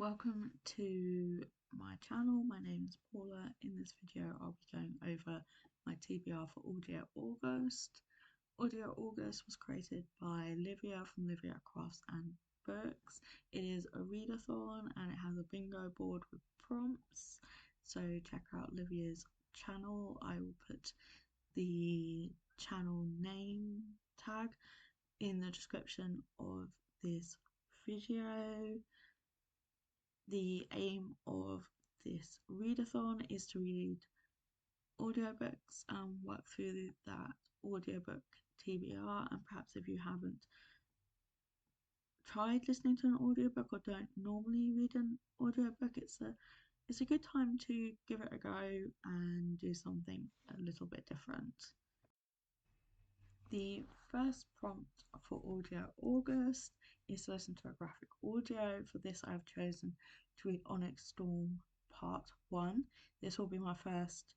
Welcome to my channel. My name is Paula. In this video I'll be going over my TBR for Audioaugust. Audioaugust was created by Livia from Livia Crafts and Books. It is a readathon and it has a bingo board with prompts, so check out Livia's channel. I will put the channel name tag in the description of this video. The aim of this readathon is to read audiobooks and work through that audiobook TBR, and perhaps if you haven't tried listening to an audiobook or don't normally read an audiobook, it's a good time to give it a go and do something a little bit different. The first prompt for Audioaugust is to listen to a graphic audio. For this I have chosen to read Onyx Storm Part 1. This will be my first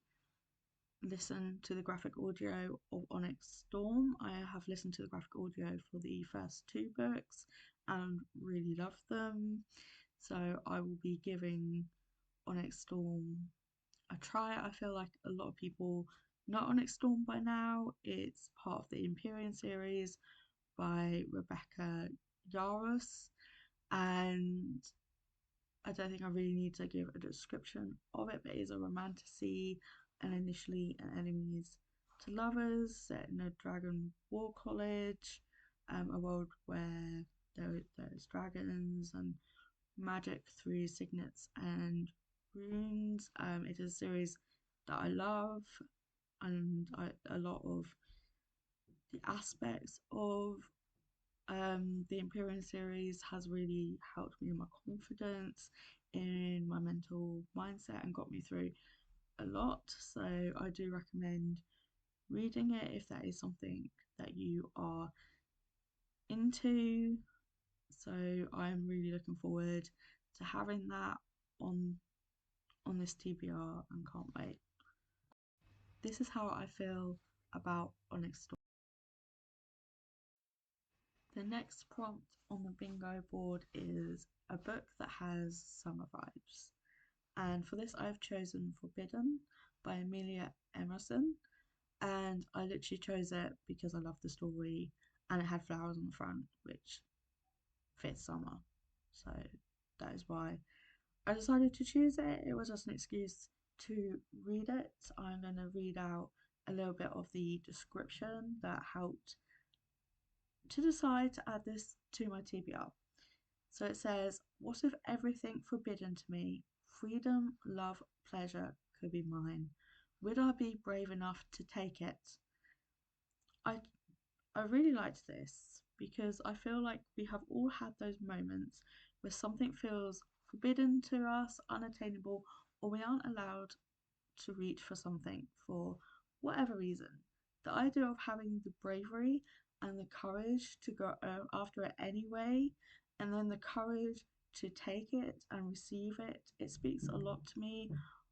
listen to the graphic audio of Onyx Storm. I have listened to the graphic audio for the first two books and really loved them, so I will be giving Onyx Storm a try. I feel like a lot of people know Onyx Storm by now. It's part of the Empyrean series by Rebecca Yarros, and I don't think I really need to give a description of it, but it is a romantasy and initially an enemies to lovers set in a dragon war college, a world where there's dragons and magic through signets and runes. It is a series that I love, and a lot of the aspects of the Empyrean series has really helped me in my confidence, in my mental mindset, and got me through a lot. So I do recommend reading it if that is something that you are into. So I'm really looking forward to having that on this TBR and can't wait. This is how I feel about Onyx Storm. The next prompt on the bingo board is a book that has summer vibes, and for this I've chosen Forbidden by Amelia Emerson, and I literally chose it because I love the story and it had flowers on the front which fits summer, so that is why I decided to choose it. It was just an excuse to read it. I'm going to read out a little bit of the description that helped to decide to add this to my TBR. So it says, what if everything forbidden to me, freedom, love, pleasure, could be mine? Would I be brave enough to take it? I really liked this because I feel like we have all had those moments where something feels forbidden to us, unattainable, or we aren't allowed to reach for something for whatever reason. The idea of having the bravery and the courage to go after it anyway, and then the courage to take it and receive it, it speaks a lot to me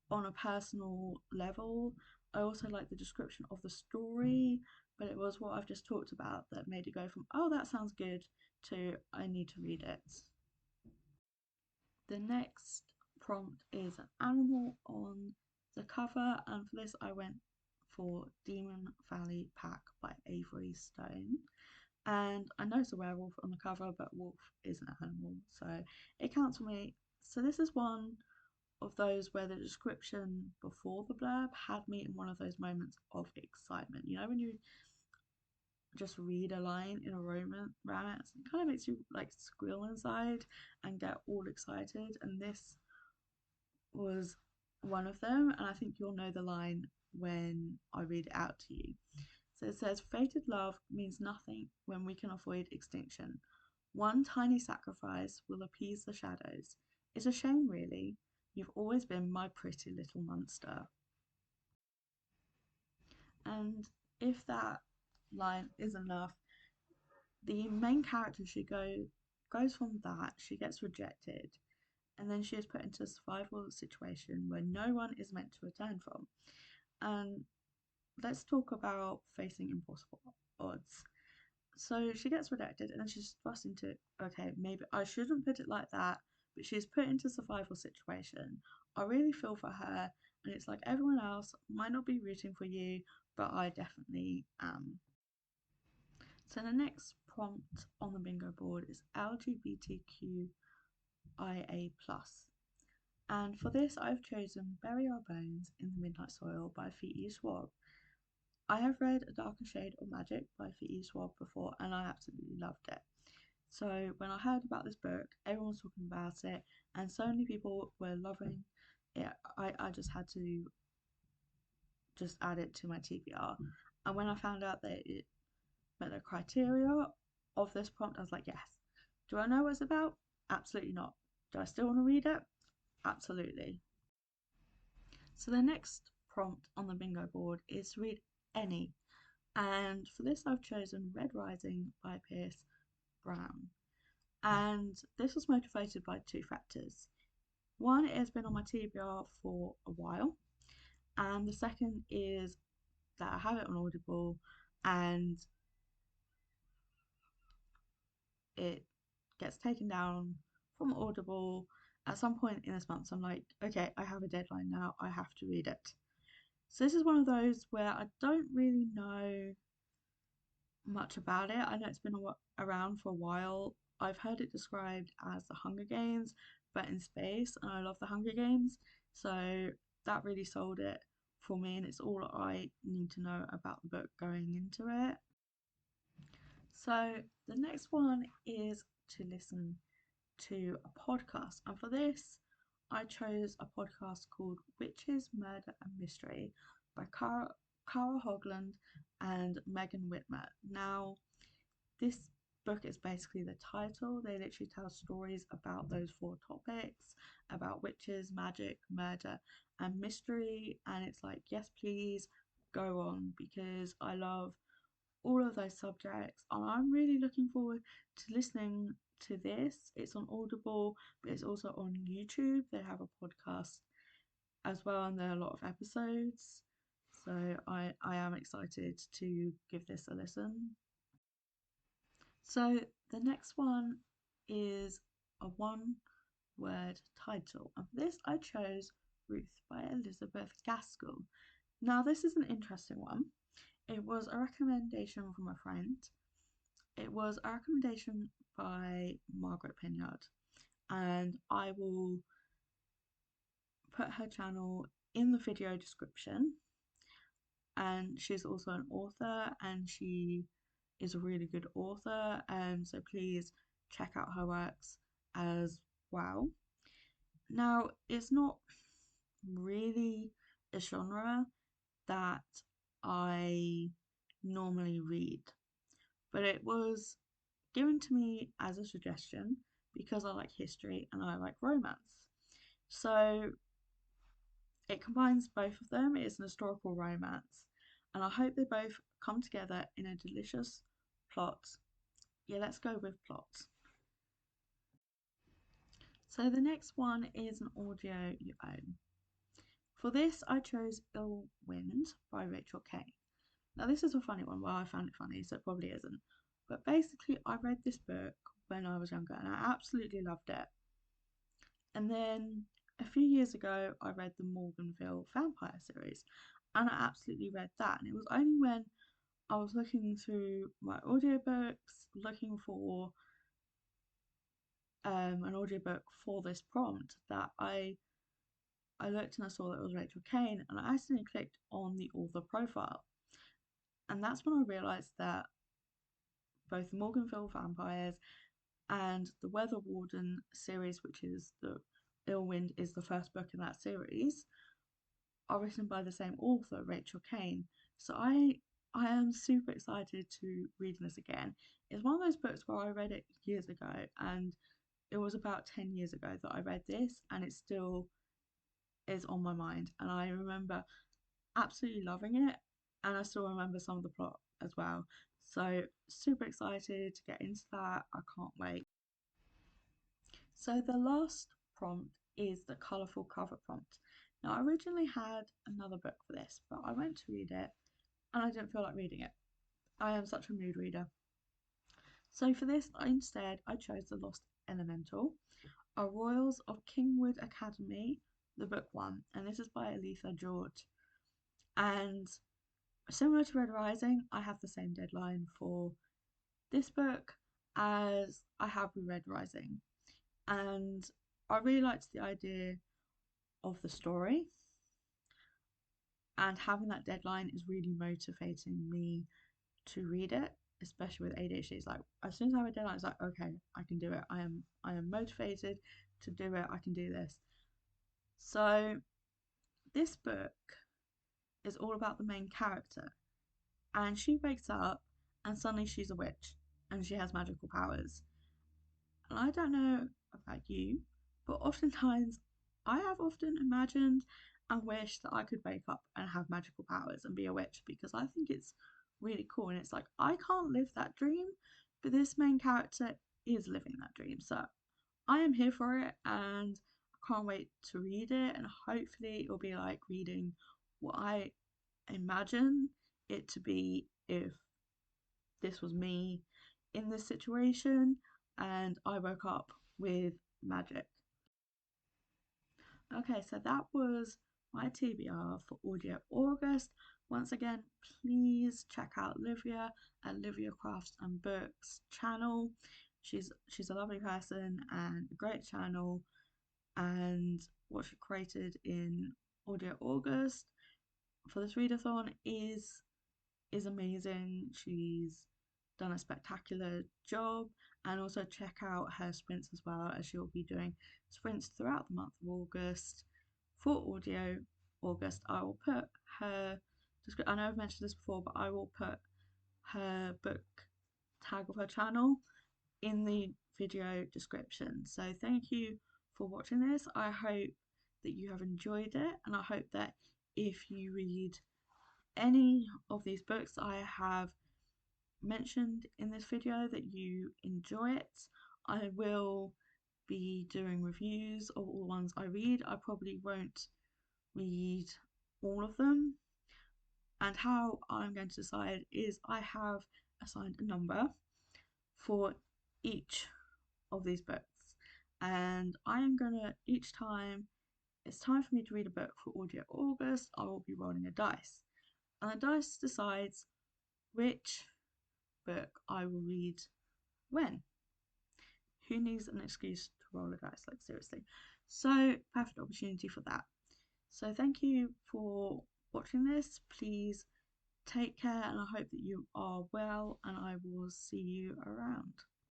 on a personal level. I also like the description of the story, but it was what I've just talked about that made it go from, oh, that sounds good, to I need to read it. The next prompt is an animal on the cover, and for this I went for Demon Valley Pack by Avery Stone. And I know it's a werewolf on the cover, but wolf is an animal, so it counts for me. So this is one of those where the description before the blurb had me in one of those moments of excitement. You know, when you just read a line in a romance, it kind of makes you like squeal inside and get all excited, and this was one of them, and I think you'll know the line when I read it out to you. So it says, fated love means nothing when we can avoid extinction. One tiny sacrifice will appease the shadows. It's a shame, really. You've always been my pretty little monster. And if that line is enough, the main character, goes from that, she gets rejected, and then she is put into a survival situation where no one is meant to return from. And let's talk about facing impossible odds. So she gets rejected and then she's thrust into, okay, maybe I shouldn't put it like that, but she's put into a survival situation. I really feel for her, and it's like everyone else might not be rooting for you, but I definitely am. So the next prompt on the bingo board is LGBTQIA+. And for this, I've chosen Bury Our Bones in the Midnight Soil by V.E. Schwab. I have read A Darker Shade of Magic by V.E. Schwab before, and I absolutely loved it. So when I heard about this book, everyone was talking about it, and so many people were loving it. I just had to just add it to my TBR. And when I found out that it met the criteria of this prompt, I was like, yes. Do I know what it's about? Absolutely not. Do I still want to read it? Absolutely. So the next prompt on the bingo board is read any. And for this, I've chosen Red Rising by Pierce Brown. And this was motivated by two factors. One, it has been on my TBR for a while, and the second is that I have it on Audible and it gets taken down from Audible at some point in this month. So I'm like, okay, I have a deadline now, I have to read it. So this is one of those where I don't really know much about it. I know it's been around for a while. I've heard it described as the Hunger Games, but in space, and I love the Hunger Games, so that really sold it for me, and it's all I need to know about the book going into it. So the next one is to listen to a podcast, and for this, I chose a podcast called Witches, Murder and Mystery by Cara Hogland and Megan Whitmer. Now, this book is basically the title. They literally tell stories about those four topics, about witches, magic, murder, and mystery. And it's like, yes, please go on, because I love all of those subjects. And I'm really looking forward to listening to this. It's on Audible, but it's also on YouTube. They have a podcast as well, and there are a lot of episodes. So I am excited to give this a listen. So the next one is a one word title. And for this, I chose Ruth by Elizabeth Gaskell. Now, this is an interesting one. It was a recommendation from a friend. It was a recommendation by Margaret Pinyard, and I will put her channel in the video description. And she's also an author, and she is a really good author, and so please check out her works as well. Now, it's not really a genre that I normally read, but it was given to me as a suggestion because I like history and I like romance. So it combines both of them. It is an historical romance, and I hope they both come together in a delicious plot. Yeah, let's go with plot. So the next one is an audio you own. For this, I chose Ill Wind by Rachel Kane. Now, this is a funny one. Well, I found it funny, so it probably isn't. But basically, I read this book when I was younger and I absolutely loved it. And then a few years ago, I read the Morganville Vampire series and I absolutely read that. And it was only when I was looking through my audiobooks, looking for an audiobook for this prompt, that I looked and I saw that it was Rachel Kane, and I accidentally clicked on the author profile. And that's when I realised that both the Morganville Vampires and the Weather Warden series, which is the Ill Wind, is the first book in that series, are written by the same author, Rachel Kane. So I am super excited to read this again. It's one of those books where I read it years ago, and it was about 10 years ago that I read this, and it still is on my mind. And I remember absolutely loving it, and I still remember some of the plot as well. So super excited to get into that. I can't wait. So the last prompt is the colourful cover prompt. Now, I originally had another book for this, but I went to read it and I didn't feel like reading it. I am such a mood reader. So for this, instead, I chose The Lost Elemental. are Royals of Kingwood Academy, the book one, and this is by Aletha George. And similar to Red Rising, I have the same deadline for this book as I have with Red Rising. And I really liked the idea of the story, and having that deadline is really motivating me to read it, especially with ADHD. It's like as soon as I have a deadline, it's like, okay, I can do it. I am motivated to do it. I can do this. So this book is all about the main character, and she wakes up and suddenly she's a witch and she has magical powers. And I don't know about you, but oftentimes I have often imagined and wished that I could wake up and have magical powers and be a witch, because I think it's really cool. And it's like, I can't live that dream, but this main character is living that dream. So I am here for it, and I can't wait to read it. And hopefully, it'll be like reading what I imagine it to be if this was me in this situation and I woke up with magic. Okay, so that was my TBR for Audio August. Once again, please check out Livia at Livia Crafts and Books channel. She's a lovely person and a great channel, and what she created in Audio August for this readathon is amazing. She's done a spectacular job, and also check out her sprints as well, as she'll be doing sprints throughout the month of August for Audio August. I will put her I know I've mentioned this before, but I will put her book tag of her channel in the video description. So thank you for watching this. I hope that you have enjoyed it, and I hope that if you read any of these books I have mentioned in this video, that you enjoy it. I will be doing reviews of all the ones I read. I probably won't read all of them, and how I'm going to decide is I have assigned a number for each of these books, and I am gonna, each time it's time for me to read a book for Audio August, I will be rolling a dice, and the dice decides which book I will read when. Who needs an excuse to roll a dice? Like, seriously. So, perfect opportunity for that. So, thank you for watching this. Please take care, and I hope that you are well, and I will see you around.